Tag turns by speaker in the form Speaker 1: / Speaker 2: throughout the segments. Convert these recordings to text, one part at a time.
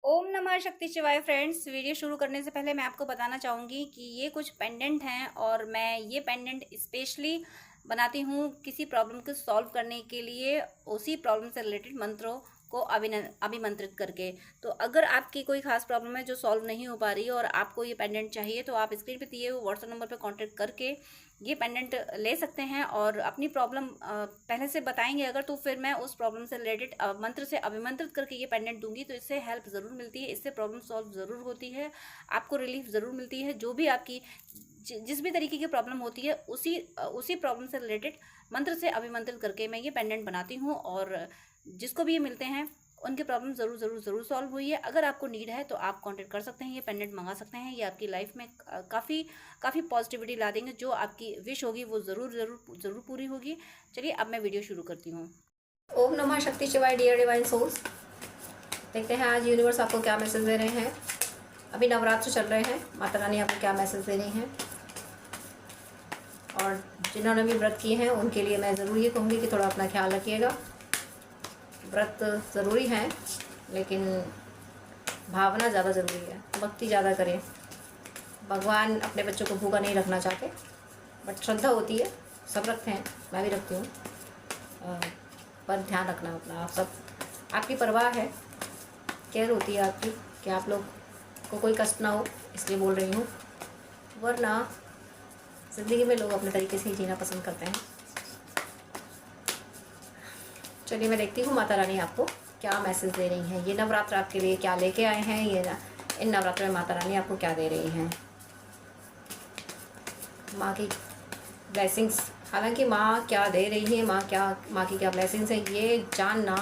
Speaker 1: ओम नमः शक्ति शिवाय फ्रेंड्स। वीडियो शुरू करने से पहले मैं आपको बताना चाहूँगी कि ये कुछ पेंडेंट हैं और मैं ये पेंडेंट स्पेशली बनाती हूँ किसी प्रॉब्लम को सॉल्व करने के लिए, उसी प्रॉब्लम से रिलेटेड मंत्रों को अभिमंत्रित करके। तो अगर आपकी कोई खास प्रॉब्लम है जो सॉल्व नहीं हो पा रही है और आपको ये पेंडेंट चाहिए, तो आप स्क्रीन पे दिए हुए व्हाट्सएप नंबर पे कांटेक्ट करके ये पेंडेंट ले सकते हैं और अपनी प्रॉब्लम पहले से बताएंगे अगर, तो फिर मैं उस प्रॉब्लम से रिलेटेड मंत्र से अभिमंत्रित करके ये पेंडेंट दूंगी। तो इससे हेल्प ज़रूर मिलती है, इससे प्रॉब्लम सॉल्व ज़रूर होती है, आपको रिलीफ ज़रूर मिलती है। जो भी आपकी जिस भी तरीके की प्रॉब्लम होती है उसी प्रॉब्लम से रिलेटेड मंत्र से अभिमंत्रित करके मैं ये पेंडेंट बनाती हूँ और जिसको भी ये मिलते हैं उनकी प्रॉब्लम ज़रूर ज़रूर ज़रूर सॉल्व हुई है। अगर आपको नीड है तो आप कांटेक्ट कर सकते हैं, ये पेंडेंट मंगा सकते हैं। ये आपकी लाइफ में काफ़ी पॉजिटिविटी ला देंगे। जो आपकी विश होगी वो ज़रूर ज़रूर ज़रूर पूरी होगी। चलिए अब मैं वीडियो शुरू करती हूँ।
Speaker 2: ओम नमः शक्ति शिवाय डियर डिवाइन सोल्स। देखते हैं आज यूनिवर्स आपको क्या मैसेज दे रहे हैं। अभी नवरात्र चल रहे हैं, माता रानी आपको क्या मैसेज दे रही हैं। और जिन्होंने भी व्रत किए हैं उनके लिए मैं ज़रूर ये कहूँगी कि थोड़ा अपना ख्याल रखिएगा। व्रत ज़रूरी है लेकिन भावना ज़्यादा ज़रूरी है, भक्ति ज़्यादा करें। भगवान अपने बच्चों को भूखा नहीं रखना चाहते, बट श्रद्धा होती है, सब रखते हैं, मैं भी रखती हूँ। पर ध्यान रखना अपना, आप सब आपकी परवाह है, केयर होती है आपकी कि आप लोग को कोई कष्ट ना हो, इसलिए बोल रही हूँ। वरना ज़िंदगी में लोग अपने तरीके से ही जीना पसंद करते हैं। चलिए मैं देखती हूँ माता रानी आपको क्या मैसेज दे रही हैं। ये नवरात्र आपके लिए क्या लेके आए हैं, इन नवरात्र में माता रानी आपको क्या दे रही हैं। माँ की ब्लेसिंग्स, हालांकि माँ क्या दे रही है, माँ की क्या ब्लेसिंग्स है ये जानना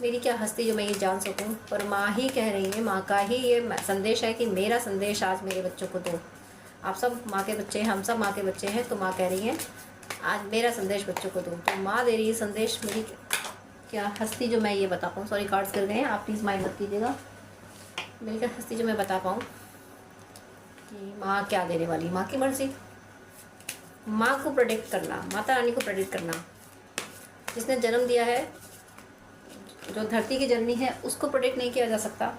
Speaker 2: मेरी क्या हस्ती जो मैं ये जान सकूं। पर माँ ही कह रही है, माँ का ही ये संदेश है कि मेरा संदेश आज मेरे बच्चों को दो। आप सब माँ के बच्चे हैं, हम सब माँ के बच्चे हैं, तो माँ कह रही है आज मेरा संदेश बच्चों को दो। तो माँ दे रही है संदेश, मेरी क्या हस्ती जो मैं ये बता पाऊँ। सॉरी कार्ड्स गिर गए हैं, आप प्लीज़ माइंड मत कीजिएगा। मेरी क्या हस्ती जो मैं बता पाऊँ कि माँ क्या देने वाली। माँ की मर्जी, माँ को प्रोटेक्ट करना, माता रानी को प्रोटेक्ट करना। जिसने जन्म दिया है, जो धरती की जननी है, उसको प्रोटेक्ट नहीं किया जा सकता,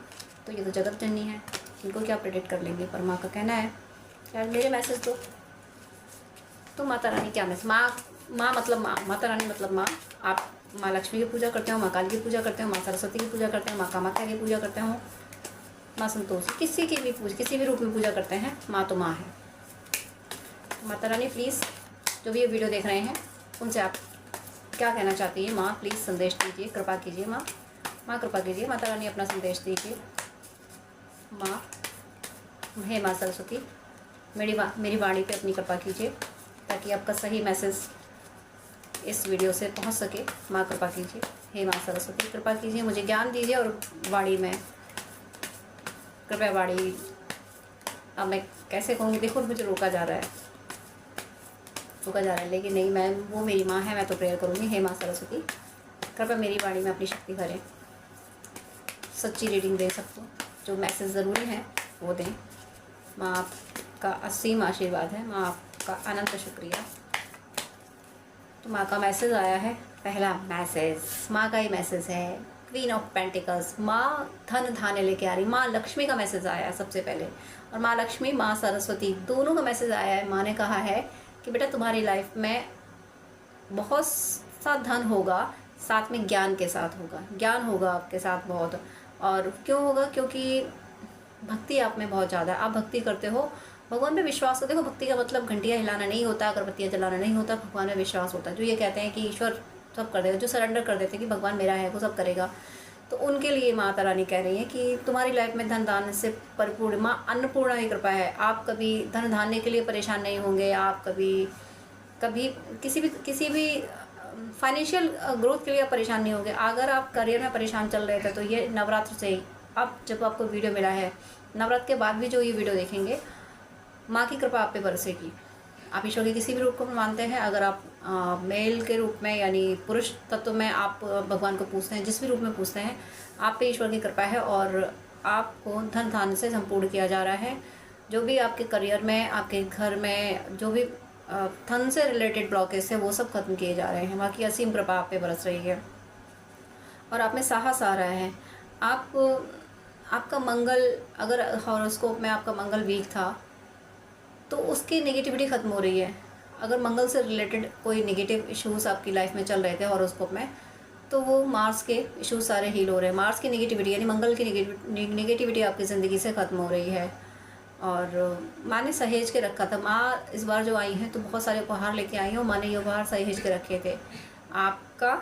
Speaker 2: तो ये तो जगत जननी है, इनको क्या प्रोटेक्ट कर लेंगे। पर माँ का कहना है यार मेरे मैसेज दो। तो माता रानी क्या मैसेज, माँ मतलब माँ, माता रानी मतलब माँ। आप माँ लक्ष्मी की पूजा करते हो, माँ काली की पूजा करते हो, माँ सरस्वती की पूजा करते हो, माँ कामाख्या की पूजा करते हो, माँ संतोषी, किसी की भी किसी भी रूप में पूजा करते हैं, माँ तो माँ है। माता रानी प्लीज़ जो भी ये वीडियो देख रहे हैं उनसे आप क्या कहना चाहती है। माँ प्लीज़ संदेश दीजिए, कृपा कीजिए। माँ कृपा कीजिए, माता रानी अपना संदेश दीजिए। माँ, हे माँ सरस्वती, मेरी वाणी पे अपनी कृपा कीजिए ताकि आपका सही मैसेज इस वीडियो से पहुंच सके। माँ कृपा कीजिए, हे माँ सरस्वती कृपा कीजिए, मुझे ज्ञान दीजिए और वाणी में कृपया वाणी। अब मैं कैसे कहूँगी, देखो मुझे रोका जा रहा है लेकिन नहीं, मैं वो मेरी माँ है, मैं तो प्रेयर करूँगी। हे माँ सरस्वती कृपया मेरी वाणी में अपनी शक्ति भरें, सच्ची रीडिंग दे सकूँ, जो मैसेज ज़रूरी है वो दें। माँ आपका असीम आशीर्वाद है, माँ आपका अनंत शुक्रिया। तो माँ का मैसेज आया है, पहला मैसेज माँ का ही मैसेज है, क्वीन ऑफ पेंटिकल्स। माँ धन धान्य लेके आ रही, माँ लक्ष्मी का मैसेज आया है सबसे पहले। और माँ लक्ष्मी, माँ सरस्वती दोनों का मैसेज आया है। माँ ने कहा है कि बेटा तुम्हारी लाइफ में बहुत सा धन होगा, साथ में ज्ञान के साथ होगा, ज्ञान होगा आपके साथ बहुत। और क्यों होगा, क्योंकि भक्ति आप में बहुत ज़्यादा है, आप भक्ति करते हो, भगवान में विश्वास हो। देखो भक्ति का मतलब घंटियाँ हिलाना नहीं होता, अगरबत्तियाँ जलाना नहीं होता, भगवान में विश्वास होता है। जो ये कहते हैं कि ईश्वर सब कर देगा, जो सरेंडर कर देते हैं कि भगवान मेरा है वो सब करेगा, तो उनके लिए माता रानी कह रही है कि तुम्हारी लाइफ में धन धान्य से परिपूर्ण, माँ अन्नपूर्णा की कृपा है। आप कभी धन धान्य के लिए परेशान नहीं होंगे, आप कभी किसी भी फाइनेंशियल ग्रोथ के लिए आप परेशान नहीं होंगे। अगर आप करियर में परेशान चल रहे थे तो ये नवरात्र से ही, अब जब आपको वीडियो मिला है, नवरात्र के बाद भी जो ये वीडियो देखेंगे, माँ की कृपा आप पे बरसेगी। आप ईश्वर के किसी भी रूप को मानते हैं, अगर आप मेल के रूप में यानी पुरुष तत्व में आप भगवान को पूछते हैं, जिस भी रूप में पूछते हैं, आप पे ईश्वर की कृपा है और आपको धन धान्य से संपूर्ण किया जा रहा है। जो भी आपके करियर में, आपके घर में जो भी धन से रिलेटेड ब्लॉकेज है वो सब खत्म किए जा रहे हैं। माँ की असीम कृपा आप पे बरस रही है और आप में साहस आ रहा है। आप आपका मंगल, अगर हॉरोस्कोप में आपका मंगल वीक था तो उसकी नेगेटिविटी ख़त्म हो रही है। अगर मंगल से रिलेटेड कोई नेगेटिव इश्यूज आपकी लाइफ में चल रहे थे हॉरोस्कोप में, तो वो मार्स के इश्यूज सारे हील हो रहे हैं। मार्स की नेगेटिविटी यानी मंगल की नेगेटिविटी आपकी ज़िंदगी से ख़त्म हो रही है। और माँ ने सहेज के रखा था। माँ इस बार जो आई हैं तो बहुत सारे उपहार लेके आई हैं और माँ ने ये उपहार सहेज के रखे थे। आपका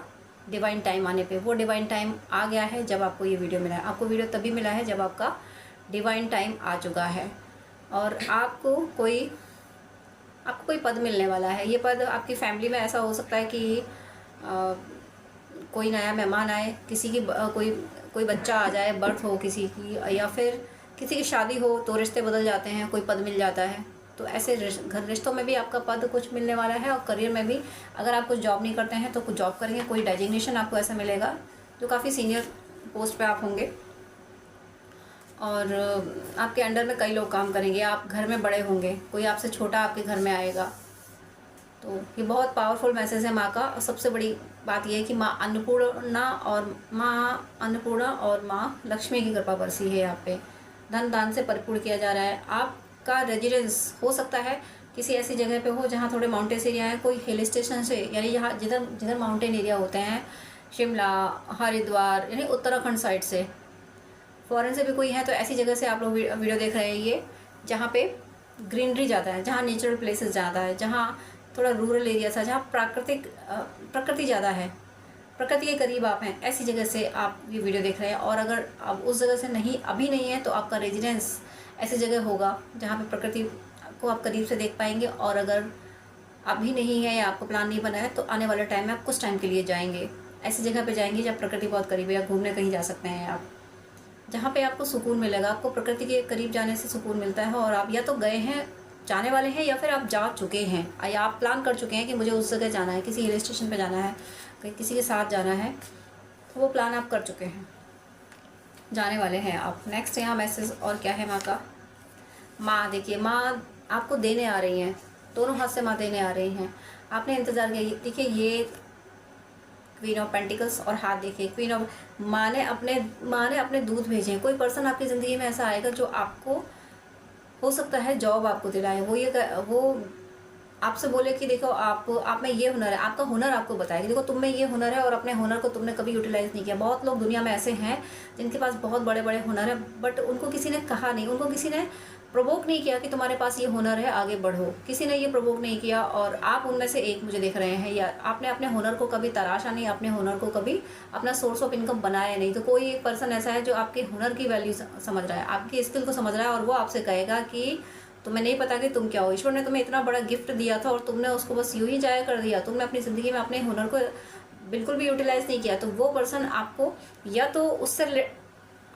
Speaker 2: डिवाइन टाइम आने पे, वो डिवाइन टाइम आ गया है जब आपको ये वीडियो मिला है। आपको वीडियो तभी मिला है जब आपका डिवाइन टाइम आ चुका है और आपको कोई पद मिलने वाला है। ये पद आपकी फैमिली में ऐसा हो सकता है कि कोई नया मेहमान आए, किसी की कोई बच्चा आ जाए, बर्थ हो किसी की, या फिर किसी की शादी हो तो रिश्ते बदल जाते हैं, कोई पद मिल जाता है। तो ऐसे घर रिश्तों में भी आपका पद कुछ मिलने वाला है। और करियर में भी अगर आप कुछ जॉब नहीं करते हैं तो कुछ जॉब करेंगे, कोई डेजिग्नेशन आपको ऐसा मिलेगा जो काफ़ी सीनियर पोस्ट पे आप होंगे और आपके अंडर में कई लोग काम करेंगे। आप घर में बड़े होंगे, कोई आपसे छोटा आपके घर में आएगा। तो ये बहुत पावरफुल मैसेज है माँ का। और सबसे बड़ी बात ये है कि माँ अन्नपूर्णा और माँ लक्ष्मी की कृपा बरसी है यहाँ पे। धन दान से परिपूर्ण किया जा रहा है। आपका रेजिडेंस हो सकता है किसी ऐसी जगह पे हो जहाँ थोड़े माउंटेन्स एरिया है, कोई हिल स्टेशन से, यानी यहाँ जिधर माउंटेन एरिया होते हैं, शिमला, हरिद्वार यानी उत्तराखंड साइड से, फॉरेन से भी कोई है तो ऐसी जगह से आप लोग वीडियो देख रहे हैं ये, जहाँ पे ग्रीनरी ज़्यादा है, जहाँ नेचुरल प्लेसेस ज़्यादा है, जहाँ थोड़ा रूरल एरिया था, जहाँ प्रकृति ज़्यादा है, प्रकृति के करीब आप हैं, ऐसी जगह से आप ये वीडियो देख रहे हैं। और अगर आप उस जगह से अभी नहीं है तो आपका रेजिडेंस ऐसी जगह होगा जहाँ पे प्रकृति को आप करीब से देख पाएंगे। और अगर अभी नहीं है या आपको प्लान नहीं बना है तो आने वाले टाइम में आप कुछ टाइम के लिए जाएंगे, ऐसी जगह पे जाएंगे जब प्रकृति बहुत करीब है, या घूमने कहीं जा सकते हैं आप, जहाँ पे आपको सुकून मिलेगा। आपको प्रकृति के करीब जाने से सुकून मिलता है। और आप या तो गए हैं, जाने वाले हैं, या फिर आप जा चुके हैं, या आप प्लान कर चुके हैं कि मुझे उस जगह जाना है, किसी हिल स्टेशन पे जाना है, कहीं किसी के साथ जाना है, तो वो प्लान आप कर चुके हैं, जाने वाले हैं आप। नेक्स्ट यहाँ मैसेज और क्या है माँ का। माँ देखिए, माँ आपको देने आ रही हैं, दोनों हाथ से माँ देने आ रही हैं। आपने इंतज़ार किया। देखिए ये क्वीन ऑफ पेंटिकल्स और हाथ देखिए क्वीन ऑफ, माँ ने अपने दूध भेजे हैं। कोई पर्सन आपकी ज़िंदगी में ऐसा आएगा जो आपको हो सकता है जॉब आपको दिलाए। वो आपसे बोले कि देखो आप में ये हुनर है, आपका हुनर आपको बताए कि देखो तुम में ये हुनर है और अपने हुनर को तुमने कभी यूटिलाइज़ नहीं किया। बहुत लोग दुनिया में ऐसे हैं जिनके पास बहुत बड़े बड़े हुनर है, बट उनको किसी ने कहा नहीं, उनको किसी ने प्रवोक नहीं किया कि तुम्हारे पास ये हुनर है, आगे बढ़ो। किसी ने ये प्रवोक नहीं किया और आप उनमें से एक मुझे देख रहे हैं। या आपने अपने हुनर को कभी तराशा नहीं, अपने हुनर को कभी अपना सोर्स ऑफ इनकम बनाया नहीं। तो कोई एक पर्सन ऐसा है जो आपके हुनर की वैल्यू समझ रहा है, आपकी स्किल को समझ रहा है, और वो आपसे कहेगा कि तुम्हें नहीं पता कि तुम क्या हो। ईश्वर ने तुम्हें इतना बड़ा गिफ्ट दिया था और तुमने उसको बस यूं ही जाया कर दिया, तुमने अपनी ज़िंदगी में अपने हुनर को बिल्कुल भी यूटिलाइज़ नहीं किया। तो वो पर्सन आपको या तो उससे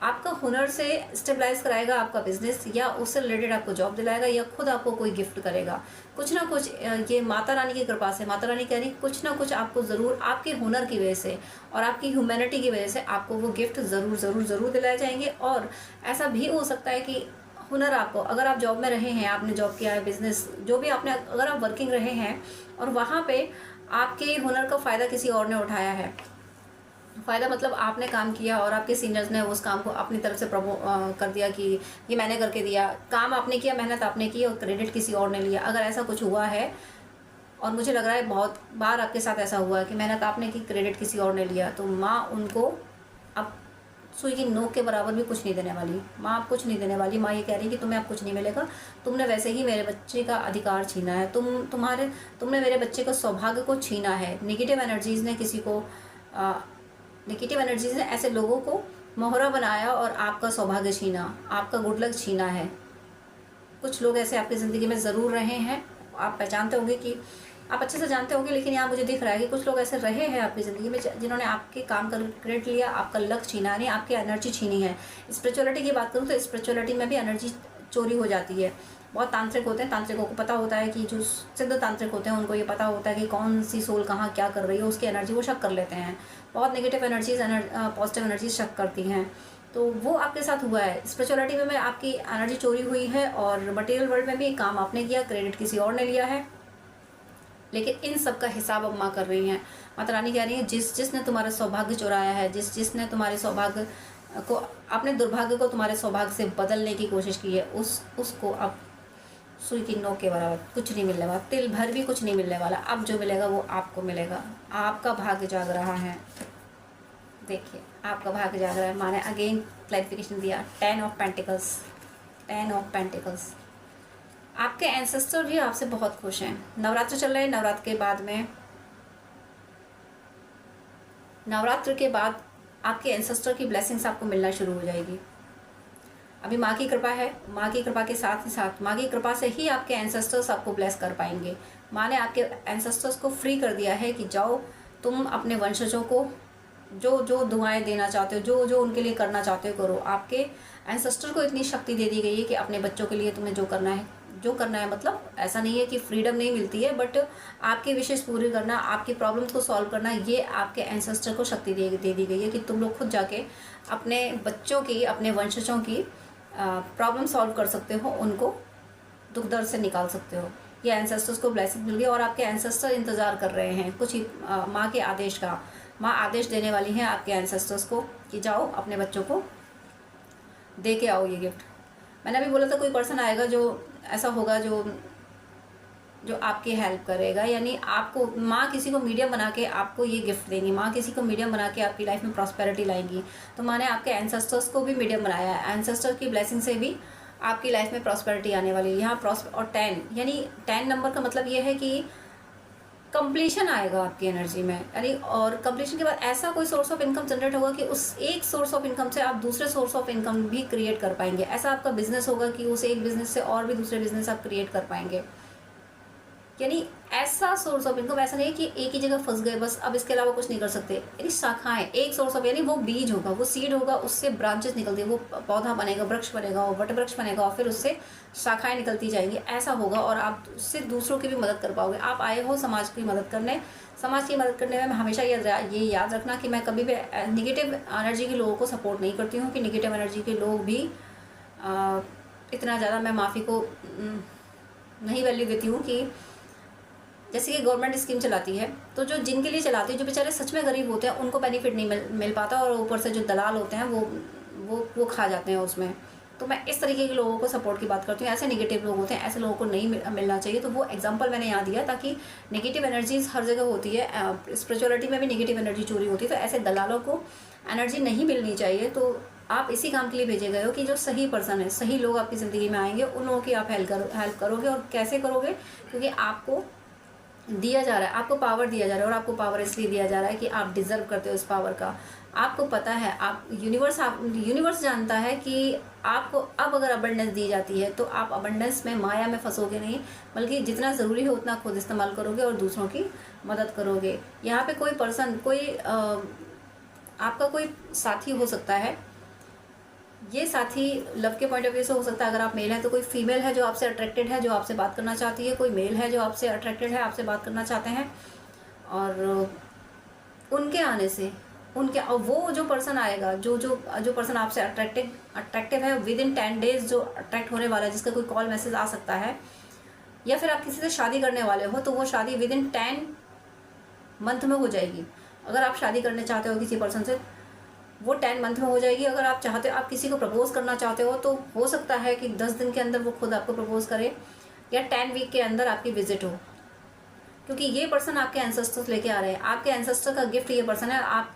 Speaker 2: आपका हुनर से स्टेबलाइज कराएगा आपका बिजनेस, या उससे रिलेटेड आपको जॉब दिलाएगा, या खुद आपको कोई गिफ्ट करेगा। कुछ ना कुछ ये माता रानी की कृपा से, माता रानी कह रही कुछ ना कुछ आपको ज़रूर आपके हुनर की वजह से और आपकी ह्यूमैनिटी की वजह से आपको वो गिफ्ट ज़रूर दिलाए जाएंगे। और ऐसा भी हो सकता है कि हुनर आपको, अगर आप जॉब में रहे हैं, आपने जॉब किया है, बिजनेस जो भी आपने, अगर आप वर्किंग रहे हैं और वहाँ पे आपके हुनर का फ़ायदा किसी और ने उठाया है, फ़ायदा मतलब आपने काम किया और आपके सीनियर्स ने उस काम को अपनी तरफ से कर दिया कि ये मैंने करके दिया, काम आपने किया, मेहनत आपने की और क्रेडिट किसी और ने लिया। अगर ऐसा कुछ हुआ है, और मुझे लग रहा है बहुत बार आपके साथ ऐसा हुआ है कि मेहनत आपने की, क्रेडिट किसी और ने लिया, तो माँ उनको अब सुई की नोक के बराबर भी कुछ नहीं देने वाली। माँ आप कुछ नहीं देने वाली। माँ ये कह रही है कि तुम्हें अब कुछ नहीं मिलेगा, तुमने वैसे ही मेरे बच्चे का अधिकार छीना है, तुमने मेरे बच्चे का सौभाग्य को छीना है। नेगेटिव एनर्जीज़ ने ऐसे लोगों को मोहरा बनाया और आपका सौभाग्य छीना, आपका गुड लक छीना है। कुछ लोग ऐसे आपकी ज़िंदगी में ज़रूर रहे हैं, आप पहचानते होंगे कि आप अच्छे से जानते होंगे, लेकिन यहाँ मुझे दिख रहा है कि कुछ लोग ऐसे रहे हैं आपकी ज़िंदगी में जिन्होंने आपके काम का क्रेडिट लिया, आपका लक छीना, नहीं आपकी एनर्जी छीनी है। स्पिरिचुअलिटी की बात करूँ तो स्पिरिचुअलिटी में भी एनर्जी चोरी हो जाती है। बहुत तांत्रिक होते हैं, तांत्रिकों को पता होता है कि जो सिद्ध तांत्रिक होते हैं उनको ये पता होता है कि कौन सी सोल कहाँ क्या कर रही है, उसकी एनर्जी वो शक कर लेते हैं। बहुत नेगेटिव एनर्जीज पॉजिटिव एनर्जीज शक करती हैं, तो वो आपके साथ हुआ है। स्पिरिचुअलिटी में आपकी एनर्जी चोरी हुई है और मटेरियल वर्ल्ड में भी काम आपने किया, क्रेडिट किसी और ने लिया है, लेकिन इन सब का हिसाब अब माँ कर रही हैं। माता रानी कह रही है जिसने तुम्हारा सौभाग्य चुराया है, जिसने तुम्हारे सौभाग्य को, अपने दुर्भाग्य को तुम्हारे सौभाग्य से बदलने की कोशिश की है, उसको अब सुई की नोक के बराबर कुछ नहीं मिलने वाला, तिल भर भी कुछ नहीं मिलने वाला। अब जो मिलेगा वो आपको मिलेगा। आपका भाग्य जाग रहा है। देखिए आपका भाग्य जाग रहा है। माने अगेन क्लैरिफिकेशन दिया, 10 ऑफ पेंटिकल्स, 10 ऑफ पेंटिकल्स। आपके एंसेस्टर भी आपसे बहुत खुश हैं। नवरात्र चल रहे हैं, नवरात्र के बाद आपके एंसेस्टर की ब्लेसिंग्स आपको मिलना शुरू हो जाएगी। अभी माँ की कृपा है, माँ की कृपा के साथ ही साथ माँ की कृपा से ही आपके एंसेस्टर्स आपको ब्लेस कर पाएंगे। माँ ने आपके एंसेस्टर्स को फ्री कर दिया है कि जाओ तुम अपने वंशजों को जो जो दुआएं देना चाहते हो, जो जो उनके लिए करना चाहते हो करो। आपके एंसेस्टर को इतनी शक्ति दे दी गई है कि अपने बच्चों के लिए तुम्हें जो करना है, मतलब ऐसा नहीं है कि फ्रीडम नहीं मिलती है, बट आपकी विशेष पूरी करना, आपकी प्रॉब्लम्स को सॉल्व करना, ये आपके एंसेस्टर को शक्ति दे दी गई है कि तुम लोग खुद जाके अपने बच्चों की, अपने वंशजों की प्रॉब्लम सॉल्व कर सकते हो, उनको दुख दर्द से निकाल सकते हो। ये एंसेस्टर्स को ब्लेसिंग मिल गई और आपके एंसेस्टर इंतज़ार कर रहे हैं कुछ ही माँ के आदेश का। माँ आदेश देने वाली है आपके एंसेस्टर्स को कि जाओ अपने बच्चों को दे के आओ ये गिफ्ट। मैंने अभी बोला था कोई पर्सन आएगा जो ऐसा होगा जो आपकी हेल्प करेगा, यानी आपको माँ किसी को मीडियम बना के आपको ये गिफ्ट देंगी। माँ किसी को मीडियम बना के आपकी लाइफ में प्रॉस्पेरिटी लाएंगी। तो माँ ने आपके एंसेस्टर्स को भी मीडियम बनाया है। एंसेस्टर की ब्लेसिंग से भी आपकी लाइफ में प्रॉस्पेरिटी आने वाली है। यहाँ और 10, यानी 10 नंबर का मतलब ये है कि कंप्लीशन आएगा आपकी एनर्जी में, यानी और कंप्लीशन के बाद ऐसा कोई सोर्स ऑफ इनकम जनरेट होगा कि उस एक सोर्स ऑफ इनकम से आप दूसरे सोर्स ऑफ इनकम भी क्रिएट कर पाएंगे। ऐसा आपका बिजनेस होगा कि उस एक बिजनेस से और भी दूसरे बिजनेस आप क्रिएट कर पाएंगे। यानी ऐसा सोर्स ऑफ इनकम, ऐसा नहीं है कि एक ही जगह फंस गए बस अब इसके अलावा कुछ नहीं कर सकते। यानी शाखाएं, एक सोर्स ऑफ, यानी वो बीज होगा, वो सीड होगा, उससे ब्रांचेस निकलती है, वो पौधा बनेगा, वृक्ष बनेगा, वट वृक्ष बनेगा और फिर उससे शाखाएं निकलती जाएंगी। ऐसा होगा और आप उससे दूसरों की भी मदद कर पाओगे। आप आए हो समाज की मदद करने, समाज की मदद करने में हमेशा ये याद रखना कि मैं कभी भी निगेटिव एनर्जी के लोगों को सपोर्ट नहीं करती हूँ, कि निगेटिव एनर्जी के लोग भी इतना ज़्यादा मैं माफ़ी को नहीं वैल्यू देती हूँ। कि जैसे कि गवर्नमेंट स्कीम चलाती है तो जो जिनके लिए चलाती है, जो बेचारे सच में गरीब होते हैं उनको बेनिफिट नहीं मिल पाता और ऊपर से जो दलाल होते हैं वो खा जाते हैं उसमें। तो मैं इस तरीके के लोगों को सपोर्ट की बात करती हूँ। ऐसे नेगेटिव लोग होते हैं, ऐसे लोगों को नहीं मिलना चाहिए। तो वो एग्जांपल मैंने यहाँ दिया ताकि नेगेटिव एनर्जीज हर जगह होती है, स्पिरिचुअलिटी में भी नेगेटिव एनर्जी चोरी होती है। तो ऐसे दलालों को एनर्जी नहीं मिलनी चाहिए। तो आप इसी काम के लिए भेजे गए हो कि जो सही पर्सन है, सही लोग आपकी ज़िंदगी में आएंगे, उन लोगों की आप हेल्प करोगे। और कैसे करोगे? क्योंकि आपको दिया जा रहा है, आपको पावर दिया जा रहा है और आपको पावर इसलिए दिया जा रहा है कि आप डिजर्व करते हो इस पावर का। आपको पता है, यूनिवर्स जानता है कि आपको अब अगर अबंडेंस दी जाती है तो आप अबंडेंस में, माया में फंसोगे नहीं, बल्कि जितना ज़रूरी हो उतना खुद इस्तेमाल करोगे और दूसरों की मदद करोगे। यहाँ पे कोई पर्सन, आपका कोई साथी हो सकता है। ये साथी लव के पॉइंट ऑफ व्यू से हो सकता है। अगर आप मेल हैं तो कोई फीमेल है जो आपसे अट्रैक्टेड है, जो आपसे बात करना चाहती है। कोई मेल है जो आपसे अट्रैक्टेड है, आपसे बात करना चाहते हैं। और उनके आने से और वो जो पर्सन आएगा, जो पर्सन आपसे अट्रैक्टिव है, विद इन 10 डेज जो अट्रैक्ट होने वाला है, जिसका कोई कॉल मैसेज आ सकता है, या फिर आप किसी से शादी करने वाले हो तो वो शादी विद इन 10 मंथ में हो जाएगी। अगर आप शादी करने चाहते हो किसी पर्सन से, वो 10 मंथ में हो जाएगी। अगर आप चाहते हो, आप किसी को प्रपोज करना चाहते हो, तो हो सकता है कि 10 दिन के अंदर वो खुद आपको प्रपोज करे, या 10 वीक के अंदर आपकी विजिट हो। क्योंकि ये पर्सन आपके एंसेस्टर्स लेके आ रहे हैं। आपके एंसेस्टर का गिफ्ट ये पर्सन है। आप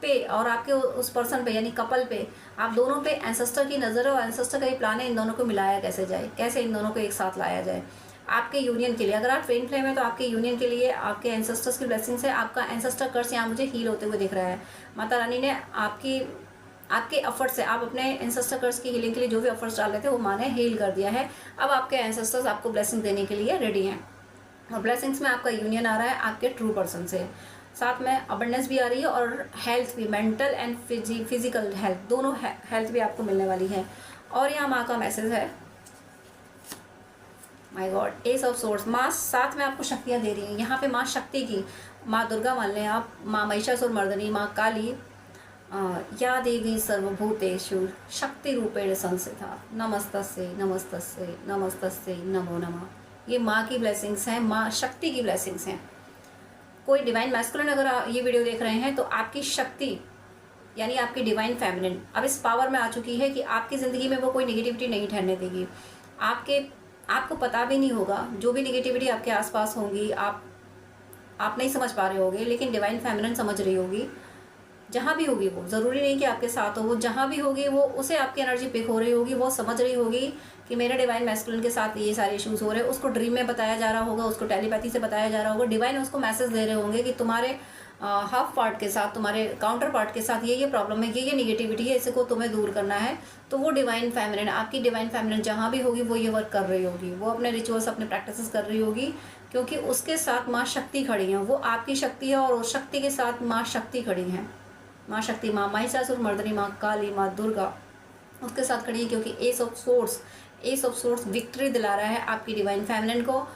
Speaker 2: पे और आपके उस पर्सन पे, यानी कपल पे, आप दोनों पे एंसेस्टर की नज़र है और एंसेस्टर का ही प्लान है इन दोनों को मिलाया कैसे जाए, कैसे इन दोनों को एक साथ लाया जाए आपके यूनियन के लिए। अगर आप ट्विन फ्लेम है तो आपके यूनियन के लिए आपके एंसेस्टर्स की ब्लेसिंग से आपका एंसेस्टर कर्स यहाँ मुझे हील होते हुए दिख रहा है। माता रानी ने आपके एफर्ट से, आप अपने एंसेस्टर कर्स की हीलिंग के लिए जो भी एफर्ट्स डाल रहे थे वो माँ ने हील कर दिया है। अब आपके एंसेस्टर्स आपको ब्लेसिंग देने के लिए रेडी हैं और ब्लेसिंग्स में आपका यूनियन आ रहा है आपके ट्रू पर्सन से। साथ में अबंडेंस भी आ रही है और हेल्थ भी, मेंटल एंड फिजिकल हेल्थ, दोनों हेल्थ भी आपको मिलने वाली है। और यहाँ माँ का मैसेज है, my God, S of source. माँ साथ में आपको शक्तियाँ दे रही हैं। यहाँ पे माँ शक्ति की, माँ दुर्गा मान लें आप, माँ महिषासुर मर्दनी, माँ काली, या देवी सर्वभूतेषु शक्ति रूपेण संस्थिता, नमस्तस्यै नमस्तस्यै नमस्तस्यै नमो नमः। ये माँ की ब्लेसिंग्स हैं, माँ शक्ति की ब्लेसिंग्स हैं। कोई डिवाइन मैस्कुलिन अगर ये वीडियो देख रहे हैं तो आपकी शक्ति, यानी आपकी डिवाइन फेमिनिन अब इस पावर में आ चुकी है कि आपकी ज़िंदगी में वो कोई निगेटिविटी नहीं ठहरने देगी। आपको पता भी नहीं होगा, जो भी निगेटिविटी आपके आसपास होंगी आप नहीं समझ पा रहे होगे, लेकिन डिवाइन फेमिनिन समझ रही होगी। जहाँ भी होगी वो, ज़रूरी नहीं कि आपके साथ हो, वो जहाँ भी होगी वो उसे आपकी एनर्जी पिक हो रही होगी। वो समझ रही होगी कि मेरे डिवाइन मैस्कुलिन के साथ ये सारे इश्यूज़ हो रहे हैं। उसको ड्रीम में बताया जा रहा होगा, उसको टेलीपैथी से बताया जा रहा होगा। डिवाइन उसको मैसेज दे रहे होंगे कि तुम्हारे हाफ पार्ट के साथ, तुम्हारे काउंटर पार्ट के साथ ये प्रॉब्लम है, ये निगेटिविटी है, इसको तुम्हें दूर करना है। तो वो डिवाइन फेमिनिन, आपकी डिवाइन फेमिनिन जहाँ भी होगी वो ये वर्क कर रही होगी। वो अपने रिचुअल्स, अपने प्रैक्टिसेस कर रही होगी, क्योंकि उसके साथ माँ शक्ति खड़ी हैं। वो आपकी शक्ति है और उस शक्ति के साथ माँ शक्ति खड़ी हैं। माँ शक्ति, माँ महिषासुर मर्दिनी, माँ काली, माँ दुर्गा उसके साथ खड़ी है, क्योंकि एस ऑफ सोर्स विक्ट्री दिला रहा है आपकी डिवाइन फेमिनिन को,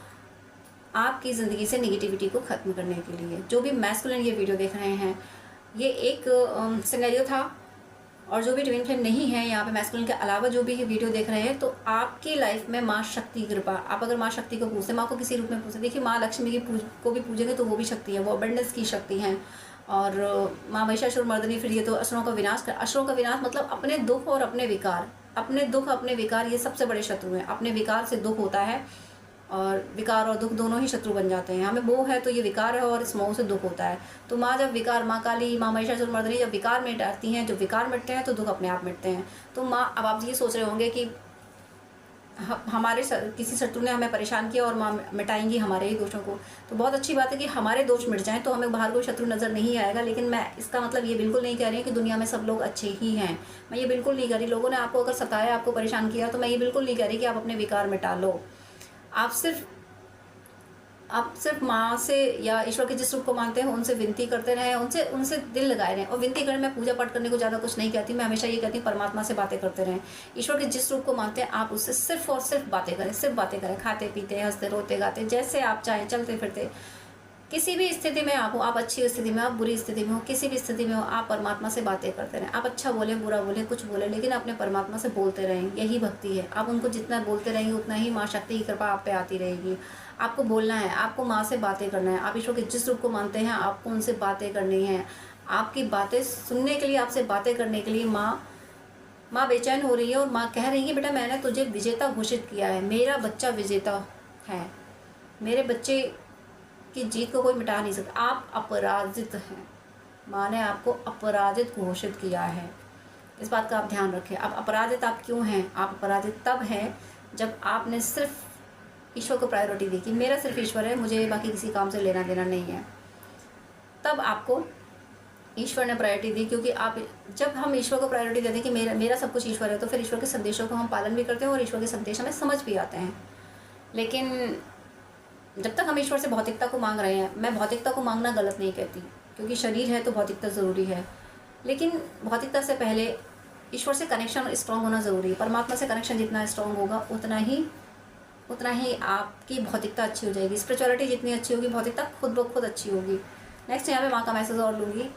Speaker 2: आपकी ज़िंदगी से निगेटिविटी को ख़त्म करने के लिए। जो भी मैस्कुलिन ये वीडियो देख रहे हैं, ये एक सिनेरियो था, और जो भी ट्विन फ्लेम नहीं है यहाँ पे मैस्कुलिन के अलावा जो भी ये वीडियो देख रहे हैं, तो आपकी लाइफ में माँ शक्ति कृपा, आप अगर माँ शक्ति को पूछते, माँ को किसी रूप में पूछते, देखिए माँ लक्ष्मी को भी पूजेंगे तो वो भी शक्ति है, वो अबेंडेंस की शक्ति है। और माँ महिषासुर मर्दिनी, फिर ये तो असुरों का विनाश असुरों का विनाश मतलब अपने दुख और अपने विकार, ये सबसे बड़े शत्रु हैं। अपने विकार से दुख होता है, और विकार और दुख दोनों ही शत्रु बन जाते हैं। हमें मोह है तो ये विकार है, और इस मोह से दुख होता है। तो माँ जब विकार, माँ काली, माँ महिषासुर मर्दिनी जब विकार मिटाती हैं, जब विकार मिटते हैं तो दुख अपने आप मिटते हैं। तो माँ, अब आप ये सोच रहे होंगे कि हमारे किसी शत्रु ने हमें परेशान किया और माँ मिटाएंगी हमारे ही दोषों को। तो बहुत अच्छी बात है कि हमारे दोष मिट जाएं तो हमें बाहर कोई शत्रु नज़र नहीं आएगा। लेकिन मैं इसका मतलब ये बिल्कुल नहीं कह रही कि दुनिया में सब लोग अच्छे ही हैं। मैं ये बिल्कुल नहीं कह रही। लोगों ने आपको अगर सताया, आपको परेशान किया, तो मैं ये बिल्कुल नहीं कह रही कि आप अपने विकार मिटा लो। आप सिर्फ माँ से या ईश्वर के जिस रूप को मानते हैं उनसे विनती करते रहें, उनसे दिल लगाए रहें। और विनती करने में पूजा पाठ करने को ज़्यादा कुछ नहीं कहती, मैं हमेशा ये कहती हूँ परमात्मा से बातें करते रहें। ईश्वर के जिस रूप को मानते हैं आप उससे सिर्फ और सिर्फ बातें करें, खाते पीते, हंसते रोते गाते, जैसे आप चाहें, चलते फिरते, किसी भी स्थिति में आप हो, आप अच्छी स्थिति में, आप बुरी स्थिति में हो, किसी भी स्थिति में हो, आप परमात्मा से बातें करते रहें। आप अच्छा बोले, बुरा बोले, कुछ बोले, लेकिन अपने परमात्मा से बोलते रहें। यही भक्ति है। आप उनको जितना बोलते रहेंगे उतना ही माँ शक्ति की कृपा आप पे आती रहेगी। आपको बोलना है, आपको माँ से बातें करना है। आप ईश्वर के जिस रूप को मानते हैं आपको उनसे बातें करनी है। आपकी बातें सुनने के लिए, आपसे बातें करने के लिए माँ बेचैन हो रही है, और माँ कह रही है बेटा मैंने तुझे विजेता घोषित किया है, मेरा बच्चा विजेता है, मेरे बच्चे की जीत को कोई मिटा नहीं सकता। आप अपराजित हैं। माँ ने आपको अपराजित घोषित किया है। इस बात का आप ध्यान रखें। अब अपराजित आप क्यों हैं? आप अपराजित तब हैं जब आपने सिर्फ ईश्वर को प्रायोरिटी दी कि मेरा सिर्फ ईश्वर है, मुझे बाकी किसी काम से लेना देना नहीं है। तब आपको ईश्वर ने प्रायोरिटी दी, क्योंकि जब हम ईश्वर को प्रायोरिटी देते हैं कि मेरा सब कुछ ईश्वर है, तो फिर ईश्वर के संदेशों को हम पालन भी करते हैं और ईश्वर के संदेश हमें समझ भी आते हैं। लेकिन जब तक हम ईश्वर से भौतिकता को मांग रहे हैं, मैं भौतिकता को मांगना गलत नहीं कहती, क्योंकि शरीर है तो भौतिकता ज़रूरी है, लेकिन भौतिकता से पहले ईश्वर से कनेक्शन स्ट्रॉन्ग होना ज़रूरी है। परमात्मा से कनेक्शन जितना स्ट्रॉन्ग होगा उतना ही आपकी भौतिकता अच्छी हो जाएगी। स्पिरिचुअलिटी जितनी अच्छी होगी, भौतिकता खुद ब खुद अच्छी होगी। नेक्स्ट यहाँ पे माँ का मैसेज और लूँगी।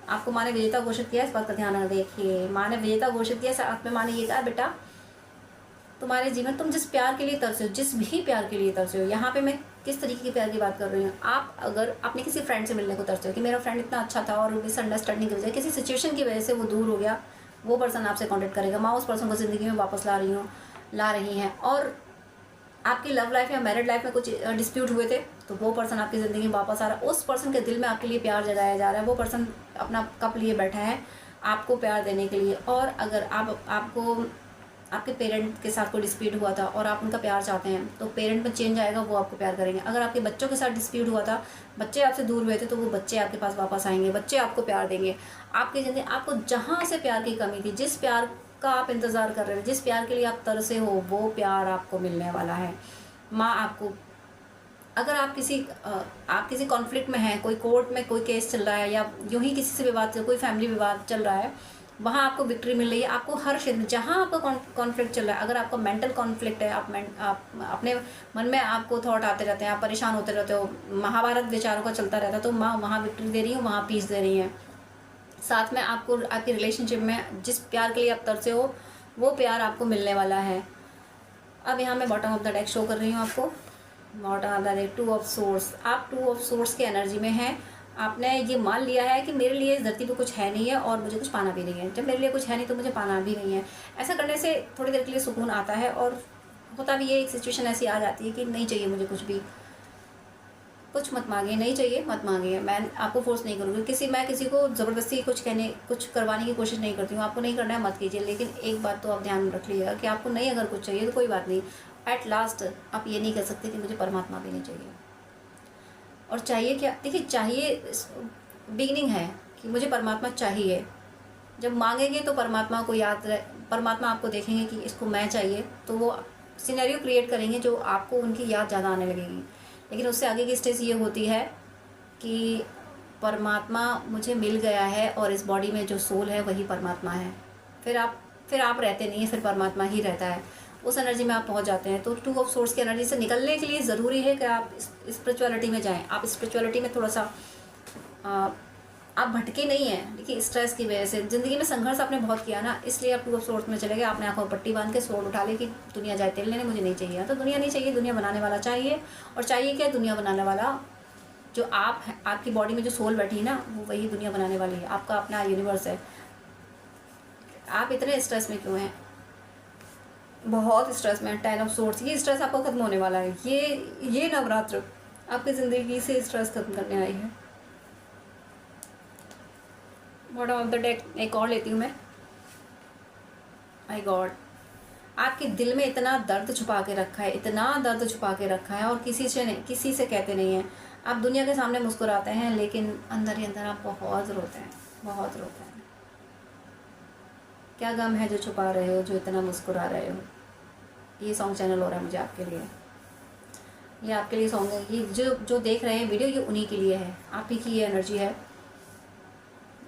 Speaker 2: आपको माँ ने विजेता घोषित किया, इस बात का ध्यान रख देखिए। माँ ने विजेता घोषित किया, साथ में माँ ने ये कहा बेटा तुम्हारे जीवन, तुम जिस प्यार के लिए तरसे हो, जिस भी प्यार के लिए तरसे हो, यहाँ पे मैं किस तरीके के प्यार की बात कर रही हूँ। आप अगर अपने किसी फ्रेंड से मिलने को तरसे हो कि मेरा फ्रेंड इतना अच्छा था और मिसअंडरस्टैंडिंग की वजह, किसी सिचुएशन की वजह से वो दूर हो गया, वो पर्सन आपसे कॉन्टेक्ट करेगा। माँ उस पर्सन को ज़िंदगी में वापस ला रही हैं। और आपकी लव लाइफ या मैरिड लाइफ में कुछ डिस्प्यूट हुए थे, तो वो पर्सन आपकी ज़िंदगी में वापस आ रहा है। उस पर्सन के दिल में आपके लिए प्यार जगाया जा रहा है। वो पर्सन अपना कप लिए बैठा है आपको प्यार देने के लिए। और अगर आपको आपके पेरेंट के साथ कोई डिस्प्यूट हुआ था और आप उनका प्यार चाहते हैं, तो पेरेंट में चेंज आएगा, वो आपको प्यार करेंगे। अगर आपके बच्चों के साथ डिस्प्यूट हुआ था, बच्चे आपसे दूर हुए थे, तो वो बच्चे आपके पास वापस आएंगे, बच्चे आपको प्यार देंगे। आपकी ज़िंदगी, आपको जहाँ से प्यार की कमी थी, जिस प्यार का आप इंतज़ार कर रहे थे, जिस प्यार के लिए आप तरसे हो, वो प्यार आपको मिलने वाला है। माँ आपको, अगर आप किसी कॉन्फ्लिक्ट में हैं, कोई कोर्ट में कोई केस चल रहा है, या यूँ ही किसी से विवाद, कोई फैमिली विवाद चल रहा है, वहाँ आपको विक्ट्री मिल रही है। आपको हर क्षेत्र में जहाँ आपका कॉन्फ्लिक्ट चल रहा है, अगर आपका मेंटल कॉन्फ्लिक्ट है, आप अपने मन में आपको थॉट आते रहते हैं, आप परेशान होते रहते हो, महाभारत विचारों का चलता रहता है, तो माँ वहाँ विक्ट्री दे रही है, वहाँ पीस दे रही हैं। साथ में आपको आपकी रिलेशनशिप में जिस प्यार के लिए आप तरसे हो, वो प्यार आपको मिलने वाला है। अब यहाँ मैं bottom of the deck show कर रही हूँ आपको। Bottom of the deck, 2 of source. आप 2 ऑफ सोर्स की एनर्जी में हैं। आपने ये मान लिया है कि मेरे लिए इस धरती पे कुछ है नहीं है और मुझे कुछ पाना भी नहीं है। जब मेरे लिए कुछ है नहीं तो मुझे पाना भी नहीं है। ऐसा करने से थोड़ी देर के लिए सुकून आता है और होता भी है, एक सिचुएशन ऐसी आ जाती है कि नहीं चाहिए मुझे कुछ भी, कुछ मत मांगिए, नहीं चाहिए मत मांगिए। मैं आपको फोर्स नहीं करूँगी, मैं किसी को ज़बरदस्ती कुछ करवाने की कोशिश नहीं करती हूँ। आपको नहीं करना है मत कीजिए, लेकिन एक बात तो आप ध्यान में रख लीजिएगा कि आपको नहीं अगर कुछ चाहिए तो कोई बात नहीं, एट लास्ट आप ये नहीं कह सकते कि मुझे परमात्मा भी नहीं चाहिए। और चाहिए क्या, देखिए चाहिए बिगनिंग है कि मुझे परमात्मा चाहिए। जब मांगेंगे तो परमात्मा को परमात्मा आपको देखेंगे कि इसको मैं चाहिए, तो वो सिनेरियो क्रिएट करेंगे जो आपको उनकी याद ज़्यादा आने लगेगी। लेकिन उससे आगे की स्टेज ये होती है कि परमात्मा मुझे मिल गया है और इस बॉडी में जो सोल है वही परमात्मा है। फिर आप रहते नहीं हैं, फिर परमात्मा ही रहता है। उस एनर्जी में आप पहुंच जाते हैं। तो टू ऑफ सोर्स की एनर्जी से निकलने के लिए ज़रूरी है कि आप स्पिरिचुअलिटी में जाएं। आप स्पिरिचुअलिटी में थोड़ा सा आप भटके नहीं हैं। देखिए स्ट्रेस की वजह से ज़िंदगी में संघर्ष आपने बहुत किया ना, इसलिए आप टू ऑफ सोर्स में चले गए। आपने आंखों में पट्टी बांध के सोर्ड उठा ली कि दुनिया जाए तेल लेने, मुझे नहीं चाहिए। तो दुनिया नहीं चाहिए, दुनिया बनाने वाला चाहिए। और चाहिए क्या, दुनिया बनाने वाला जो आप है, आपकी बॉडी में जो सोल बैठी है ना, वो वही दुनिया बनाने वाली है। आपका अपना यूनिवर्स है। आप इतने स्ट्रेस में क्यों हैं? बहुत स्ट्रेस में। 10 ऑफ सोर्स, ये स्ट्रेस आपका खत्म होने वाला है। ये नवरात्र आपकी ज़िंदगी से स्ट्रेस खत्म करने आई है। बॉटम ऑफ द डेक एक और लेती हूँ मैं। माय गॉड, आपके दिल में इतना दर्द छुपा के रखा है, इतना दर्द छुपा के रखा है, और किसी से कहते नहीं हैं। आप दुनिया के सामने मुस्कुराते हैं, लेकिन अंदर ही अंदर आप बहुत रोते हैं, बहुत रोते हैं। क्या गम है जो छुपा रहे हो, जो इतना मुस्कुरा रहे हो? ये सॉन्ग चैनल हो रहा है मुझे आपके लिए। ये आपके लिए सॉन्ग है। ये जो देख रहे हैं वीडियो, ये उन्हीं के लिए है। आप ही की ये एनर्जी है।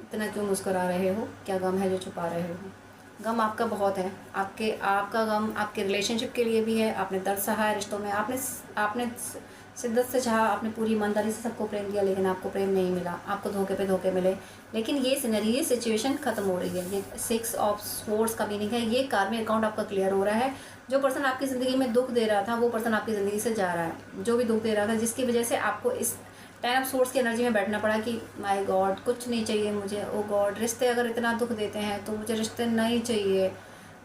Speaker 2: इतना क्यों मुस्कुरा रहे हो? क्या गम है जो छुपा रहे हो? गम आपका बहुत है। आपका गम आपके रिलेशनशिप के लिए भी है। आपने दर्द सहा है रिश्तों में। आपने शिद्दत से चाहा, आपने पूरी ईमानदारी से सबको प्रेम दिया, लेकिन आपको प्रेम नहीं मिला। आपको धोखे पे धोखे मिले। लेकिन ये सिनेरियो, ये सिचुएशन खत्म हो रही है। ये 6 ऑफ सोर्ड्स का मीनिंग है, ये कार्मिक अकाउंट आपका क्लियर हो रहा है। जो पर्सन आपकी ज़िंदगी में दुख दे रहा था, वो पर्सन आपकी ज़िंदगी से जा रहा है। जो भी दुख दे रहा था, जिसकी वजह से आपको इस 10 ऑफ सोर्स की एनर्जी में बैठना पड़ा कि माय गॉड कुछ नहीं चाहिए मुझे। ओ गॉड, रिश्ते अगर इतना दुख देते हैं तो मुझे रिश्ते नहीं चाहिए।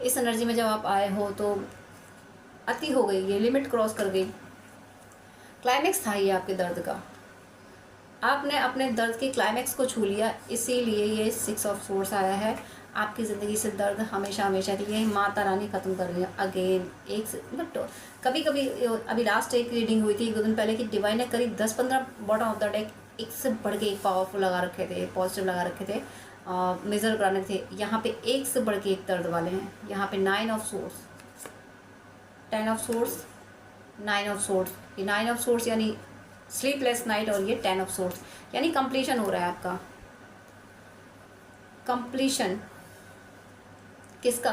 Speaker 2: इस एनर्जी में जब आप आए हो तो अति हो गई, ये लिमिट क्रॉस कर गई। क्लाइमेक्स था ये आपके दर्द का। आपने अपने दर्द के क्लाइमेक्स को छू लिया, इसीलिए ये 6 ऑफ सोर्स आया है। आपकी ज़िंदगी से दर्द हमेशा हमेशा के लिए माता रानी ख़त्म कर रही है। अगेन एक कभी कभी अभी लास्ट एक रीडिंग हुई थी 1-2 दिन पहले की, डिवाइन ने करीब 10-15 बॉटम ऑफ द डेक एक से बढ़ के एक पावरफुल लगा रखे थे, पॉजिटिव लगा रखे थे, मेज़र कराने थे। यहाँ पे एक से बढ़ के एक दर्द वाले हैं। यहाँ पे 9 of source, 10 of source, 9 of source. ये 9 ऑफ सोर्स यानी स्लीपलेस नाइट, और ये 10 ऑफ सोर्स यानी कंप्लीशन हो रहा है आपका। कंप्लीशन किसका?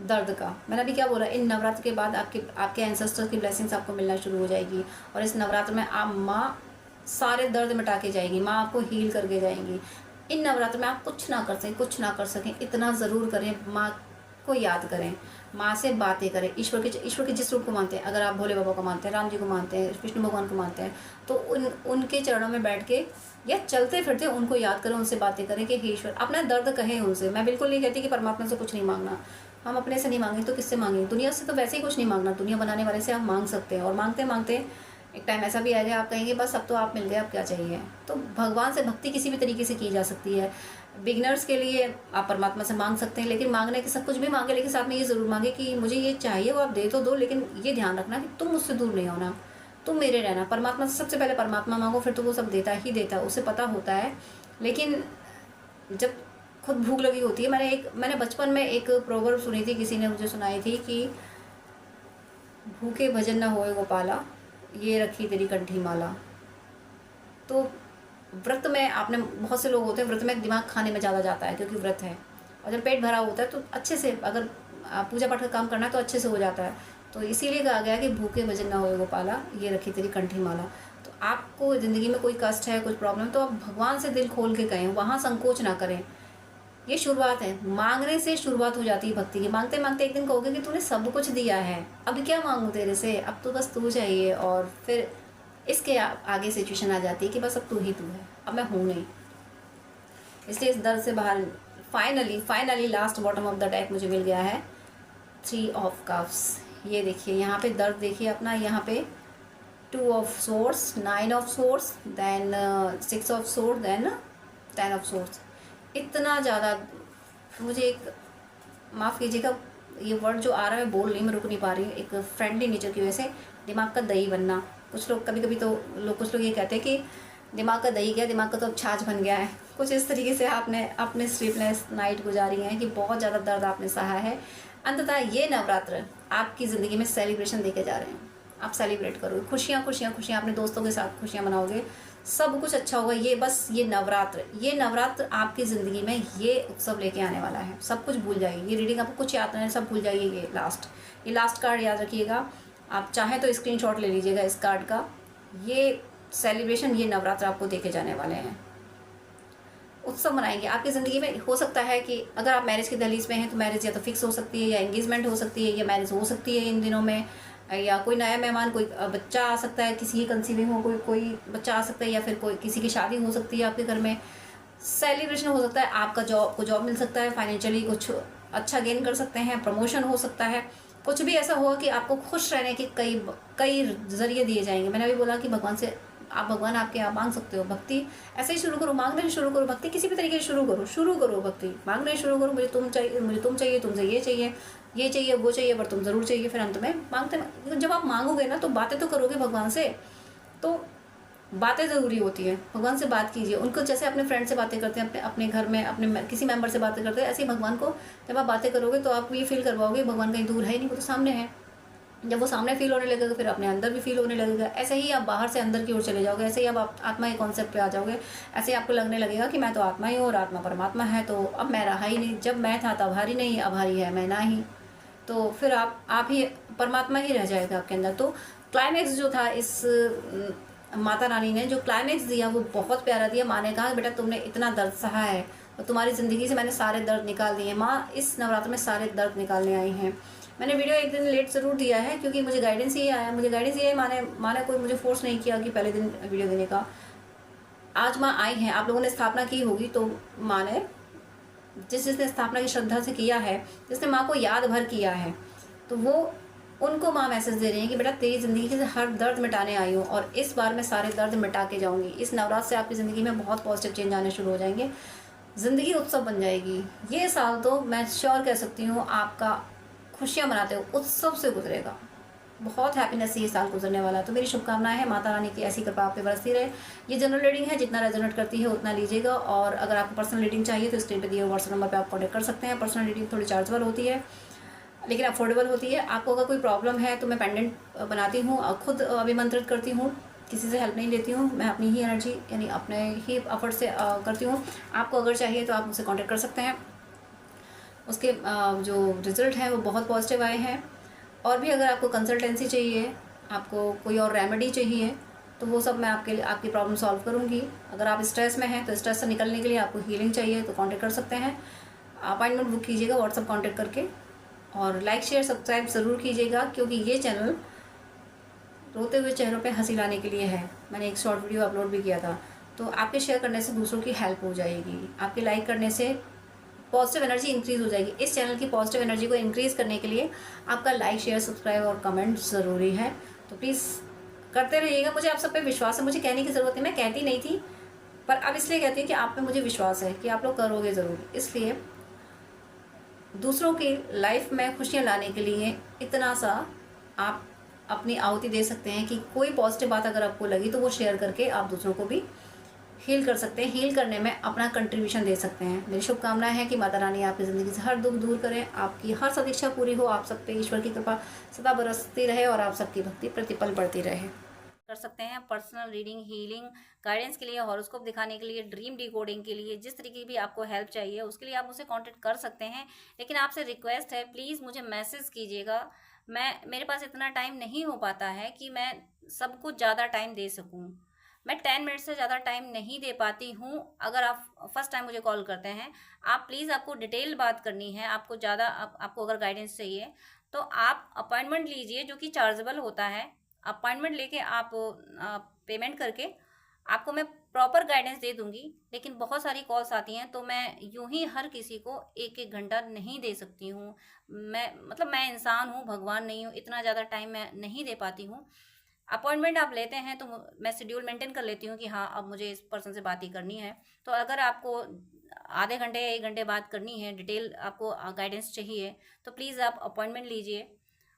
Speaker 2: दर्द का। मैंने अभी क्या बोला, इन नवरात्र के बाद आपके एंसेस्टर्स की ब्लेसिंग्स आपको मिलना शुरू हो जाएगी। और इस नवरात्र में आप माँ सारे दर्द मिटा के जाएगी, माँ आपको हील करके जाएंगी। इन नवरात्र में आप कुछ ना कर सकें, इतना ज़रूर करें, माँ को याद करें, माँ से बातें करें। ईश्वर के जिस रूप को मानते हैं, अगर आप भोले बाबा को मानते हैं, राम जी को मानते हैं, विष्णु भगवान को मानते हैं, तो उनके चरणों में बैठ के या चलते फिरते उनको याद करें, उनसे बातें करें कि हे ईश्वर, अपना दर्द कहें उनसे। मैं बिल्कुल नहीं कहती कि परमात्मा से कुछ नहीं मांगना। हम अपने से नहीं मांगे तो किससे मांगे? दुनिया से तो वैसे ही कुछ नहीं मांगना। दुनिया बनाने वाले से आप मांग सकते हैं। और मांगते मांगते एक टाइम ऐसा भी आएगा, आप कहेंगे बस अब तो आप मिल गए, अब क्या चाहिए। तो भगवान से भक्ति किसी भी तरीके से की जा सकती है। बिगनर्स के लिए आप परमात्मा से मांग सकते हैं, लेकिन मांगने के सब कुछ भी मांगे, लेकिन साथ में ये ज़रूर मांगे कि मुझे ये चाहिए, वो आप दे तो दो, लेकिन ये ध्यान रखना कि तुम मुझसे दूर नहीं होना, तुम मेरे रहना। परमात्मा से सबसे पहले परमात्मा मांगो, फिर तो वो सब देता ही देता है, उसे पता होता है। लेकिन जब खुद भूख लगी होती है, मैंने बचपन में एक प्रोवर्ब सुनी थी, किसी ने मुझे सुनाई थी कि भूखे भजन न होए गोपाला, ये रखी तेरी कंठी माला। तो व्रत में आपने, बहुत से लोग होते हैं व्रत में दिमाग खाने में ज़्यादा जाता है क्योंकि व्रत है, और जब पेट भरा होता है तो अच्छे से, अगर पूजा पाठ का काम करना है तो अच्छे से हो जाता है। तो इसीलिए कहा गया कि भूखे भजन ना होए गोपाला, ये रखी तेरी कंठी माला। तो आपको ज़िंदगी में कोई कष्ट है, कुछ प्रॉब्लम, तो आप भगवान से दिल खोल के कहें, वहाँ संकोच ना करें। ये शुरुआत है, मांगने से शुरुआत हो जाती है भक्ति की। मांगते मांगते एक दिन कहोगे कि तूने सब कुछ दिया है, अब क्या मांगूँ तेरे से, अब तो बस तू चाहिए। और फिर इसके आगे सिचुएशन आ जाती है कि बस अब तू ही तू है, अब मैं हूँ नहीं। इसलिए इस दर्द से बाहर finally last bottom of the deck मुझे मिल गया है 3 ऑफ कप्स। ये देखिए यहाँ पे दर्द देखिए अपना, यहाँ पे 2 of source, 9 of source, then 6 of source, then 10 of source. इतना ज़्यादा मुझे एक, माफ़ कीजिएगा ये वर्ड जो आ रहा है बोल नहीं, मैं रुक नहीं पा रही हूँ, एक फ्रेंडली नेचर की वजह से, दिमाग का दही बनना। कुछ लोग कभी कभी तो कुछ लोग ये कहते हैं कि दिमाग का दही गया, दिमाग का तो अब छाछ बन गया है। कुछ इस तरीके से आपने अपने स्लीपलेस नाइट गुजारी है कि बहुत ज़्यादा दर्द आपने सहा है। अंततः ये नवरात्र आपकी ज़िंदगी में सेलिब्रेशन देके जा रहे हैं। आप सेलिब्रेट करोगे, खुशियाँ खुशियाँ खुशियाँ, अपने दोस्तों के साथ खुशियाँ मनाओगे, सब कुछ अच्छा होगा। ये बस ये नवरात्र आपकी ज़िंदगी में ये उत्सव लेके आने वाला है। सब कुछ भूल जाइए, ये रीडिंग आपको कुछ याद नहीं है, सब भूल जाइए। ये लास्ट कार्ड याद रखिएगा। आप चाहें तो स्क्रीनशॉट ले लीजिएगा इस कार्ड का। ये सेलिब्रेशन, ये नवरात्र आपको देके जाने वाले हैं। उत्सव मनाएंगे आपकी ज़िंदगी में। हो सकता है कि अगर आप मैरिज की दहलीज में हैं तो मैरिज या तो फिक्स हो सकती है, या एंगेजमेंट हो सकती है, या मैरिज हो सकती है इन दिनों में, या कोई नया मेहमान, कोई बच्चा आ सकता है, किसी की कंसीविंग हो, कोई बच्चा आ सकता है, या फिर कोई किसी की शादी हो सकती है आपके घर में। सेलिब्रेशन हो सकता है, आपका जॉब मिल सकता है, फाइनेंशियली कुछ अच्छा गेन कर सकते हैं, प्रमोशन हो सकता है। कुछ भी ऐसा होगा कि आपको खुश रहने के कई जरिए दिए जाएंगे। मैंने अभी बोला कि भगवान आपके आप मांग सकते हो। भक्ति ऐसे ही शुरू करो, मांगने शुरू करो, भक्ति किसी भी तरीके से शुरू करो भक्ति मांगने शुरू करो। मुझे तुम चाहिए, तुमसे ये चाहिए, वो चाहिए, पर तुम जरूर चाहिए। फिर अंत में जब आप मांगोगे ना तो बातें तो करोगे भगवान से, तो बातें ज़रूरी होती है। भगवान से बात कीजिए, उनको जैसे अपने फ्रेंड से बातें करते हैं, अपने घर में अपने किसी मेंबर से बातें करते हैं, ऐसे ही भगवान को जब आप बातें करोगे तो आप ये फील करवाओगे भगवान कहीं दूर है ही नहीं, वो तो सामने है। जब वो सामने फील होने लगेगा फिर अपने अंदर भी फील होने लगेगा। ऐसे ही आप बाहर से अंदर की ओर चले जाओगे, ऐसे ही आप आत्मा के कॉन्सेप्ट पे आ जाओगे। ऐसे ही आपको लगने लगेगा कि मैं तो आत्मा ही हूँ और आत्मा परमात्मा है, तो अब मैं रहा ही नहीं। जब मैं था तब हारी नहीं, अब हारी है मैं ना ही, तो फिर आप ही परमात्मा ही रह जाएगा आपके अंदर। तो क्लाइमैक्स जो था इस माता रानी ने जो क्लाइमैक्स दिया वो बहुत प्यारा दिया। माँ ने कहा बेटा तुमने इतना दर्द सहा है तो तुम्हारी ज़िंदगी से मैंने सारे दर्द निकाल दिए। माँ इस नवरात्र में सारे दर्द निकालने आई हैं। मैंने वीडियो एक दिन लेट ज़रूर दिया है क्योंकि मुझे गाइडेंस ये आया, माँ ने कोई मुझे फोर्स नहीं किया कि पहले दिन वीडियो देने का। आज माँ आई हैं, आप लोगों ने स्थापना की होगी तो माँ ने जिसने स्थापना की श्रद्धा से किया है, जिसने माँ को याद भर किया है, तो वो उनको माँ मैसेज दे रही है कि बेटा तेरी ज़िंदगी से हर दर्द मिटाने आई हूँ और इस बार मैं सारे दर्द मिटा के जाऊँगी। इस नवरात्र से आपकी ज़िंदगी में बहुत पॉजिटिव चेंज आने शुरू हो जाएंगे, ज़िंदगी उत्सव बन जाएगी। ये साल तो मैं श्योर कह सकती हूँ आपका खुशियाँ मनाते हो उत्सव से गुजरेगा। बहुत हैप्पीनेस से ये साल गुजरने वाला है। तो मेरी शुभकामनाएं हैं, माता रानी की ऐसी कृपा आप पे बरसती रहे। ये जनरल रीडिंग है, जितना रेजोनेट करती है उतना लीजिएगा। और अगर आपको पर्सनल रीडिंग चाहिए तो स्क्रीन पे दिए व्हाट्सएप नंबर पे आप कॉन्टेक्ट कर सकते हैं। पर्सनल रीडिंग थोड़ी चार्जेबल होती है लेकिन अफोर्डेबल होती है। आपको अगर कोई प्रॉब्लम है तो मैं पेंडेंट बनाती हूँ, खुद अभिमंत्रित करती हूँ, किसी से हेल्प नहीं लेती हूँ, मैं अपनी ही एनर्जी यानी अपने ही एफर्ट से करती हूँ। आपको अगर चाहिए तो आप मुझसे कॉन्टेक्ट कर सकते हैं। उसके जो रिज़ल्ट हैं वो बहुत पॉजिटिव आए हैं। और भी अगर आपको कंसल्टेंसी चाहिए, आपको कोई और रेमेडी चाहिए तो वो सब मैं आपकी प्रॉब्लम सॉल्व करूँगी। अगर आप स्ट्रेस में हैं तो स्ट्रेस से निकलने के लिए आपको हीलिंग चाहिए तो कॉन्टेक्ट कर सकते हैं। अपॉइंटमेंट बुक कीजिएगा व्हाट्सअप कॉन्टेक्ट करके। और लाइक शेयर सब्सक्राइब ज़रूर कीजिएगा क्योंकि ये चैनल रोते हुए चेहरों पे हंसी लाने के लिए है। मैंने एक शॉर्ट वीडियो अपलोड भी किया था, तो आपके शेयर करने से दूसरों की हेल्प हो जाएगी, आपके लाइक करने से पॉजिटिव एनर्जी इंक्रीज़ हो जाएगी। इस चैनल की पॉजिटिव एनर्जी को इंक्रीज़ करने के लिए आपका लाइक शेयर सब्सक्राइब और कमेंट ज़रूरी है। तो प्लीज़ करते रहिएगा। मुझे आप सब पे विश्वास है, मुझे कहने की ज़रूरत नहीं, मैं कहती नहीं थी पर अब इसलिए कहती हूँ कि आप पे मुझे विश्वास है कि आप लोग करोगे ज़रूर। इसलिए दूसरों की लाइफ में खुशियाँ लाने के लिए इतना सा आप अपनी आहुति दे सकते हैं कि कोई पॉजिटिव बात अगर आपको लगी तो वो शेयर करके आप दूसरों को भी हील कर सकते हैं, हील करने में अपना कंट्रीब्यूशन दे सकते हैं। मेरी शुभकामनाएं है कि माता रानी आपकी ज़िंदगी से हर दुख दूर करें, आपकी हर सदीक्षा पूरी हो, आप सब पे ईश्वर की कृपा सदा बरसती रहे और आप सबकी भक्ति प्रतिपल बढ़ती रहे।
Speaker 1: कर सकते हैं पर्सनल रीडिंग, हीलिंग, गाइडेंस के लिए, हॉरोस्कोप दिखाने के लिए, ड्रीम डिकोडिंग के लिए, जिस तरीके की भी आपको हेल्प चाहिए उसके लिए आप मुझे कांटेक्ट कर सकते हैं। लेकिन आपसे रिक्वेस्ट है प्लीज़ मुझे मैसेज कीजिएगा। मेरे पास इतना टाइम नहीं हो पाता है कि मैं सब कुछ ज़्यादा टाइम दे सकूँ। मैं 10 मिनट से ज़्यादा टाइम नहीं दे पाती हूँ। अगर आप फर्स्ट टाइम मुझे कॉल करते हैं, आप प्लीज़ आपको डिटेल बात करनी है, आपको ज़्यादा आपको अगर गाइडेंस चाहिए तो आप अपॉइंटमेंट लीजिए जो कि चार्जेबल होता है। अपॉइंटमेंट लेके आप पेमेंट करके आपको मैं प्रॉपर गाइडेंस दे दूंगी। लेकिन बहुत सारी कॉल्स आती हैं तो मैं यूं ही हर किसी को एक एक घंटा नहीं दे सकती हूँ। मैं इंसान हूँ, भगवान नहीं हूँ, इतना ज़्यादा टाइम मैं नहीं दे पाती हूँ। अपॉइंटमेंट आप लेते हैं तो मैं शेड्यूल मेंटेन कर लेती हूँ कि हाँ अब मुझे इस पर्सन से बात ही करनी है। तो अगर आपको आधे घंटे या 1 घंटे बात करनी है, डिटेल आपको गाइडेंस चाहिए, तो प्लीज़ आप अपॉइंटमेंट लीजिए।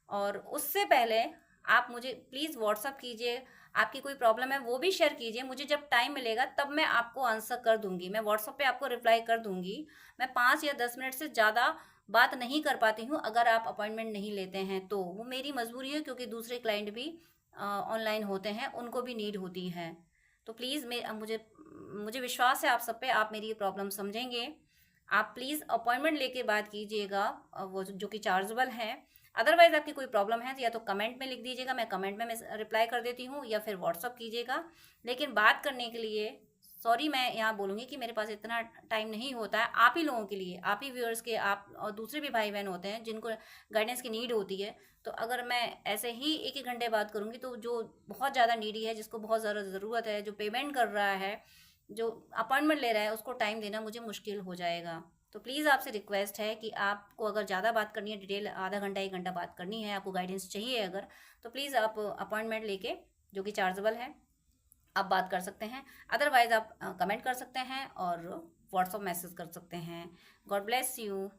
Speaker 1: और उससे पहले आप मुझे प्लीज़ व्हाट्सअप कीजिए, आपकी कोई प्रॉब्लम है वो भी शेयर कीजिए। मुझे जब टाइम मिलेगा तब मैं आपको आंसर कर दूंगी, मैं व्हाट्सअप पे आपको रिप्लाई कर दूंगी। मैं 5 या 10 मिनट से ज़्यादा बात नहीं कर पाती हूँ अगर आप अपॉइंटमेंट नहीं लेते हैं तो। वो मेरी मजबूरी है, क्योंकि दूसरे क्लाइंट भी ऑनलाइन होते हैं, उनको भी नीड होती है। तो प्लीज़ मुझे मुझे विश्वास है आप सब पे, आप मेरी प्रॉब्लम समझेंगे। आप प्लीज़ अपॉइंटमेंट लेके बात कीजिएगा, वो जो कि चार्जेबल है। अदरवाइज आपकी कोई प्रॉब्लम है तो या तो कमेंट में लिख दीजिएगा, मैं कमेंट में मैं रिप्लाई कर देती हूँ, या फिर व्हाट्सअप कीजिएगा। लेकिन बात करने के लिए सॉरी मैं यहाँ बोलूँगी कि मेरे पास इतना टाइम नहीं होता है। आप ही लोगों के लिए, आप ही व्यूअर्स के, आप और दूसरे भी भाई बहन होते हैं जिनको गाइडेंस की नीड होती है। तो अगर मैं ऐसे ही 1 1 घंटे बात करूँगी तो जो बहुत ज़्यादा नीडी है, जिसको बहुत ज़्यादा ज़रूरत है, जो पेमेंट कर रहा है, जो अपॉइंटमेंट ले रहा है, उसको टाइम देना मुझे मुश्किल हो जाएगा। तो प्लीज़ आपसे रिक्वेस्ट है कि आपको अगर ज़्यादा बात करनी है, डिटेल आधा घंटा 1 घंटा बात करनी है, आपको गाइडेंस चाहिए अगर, तो प्लीज़ आप अपॉइंटमेंट लेके, जो कि चार्जेबल है, आप बात कर सकते हैं। अदरवाइज़ आप कमेंट कर सकते हैं और व्हाट्सअप मैसेज कर सकते हैं। God bless you.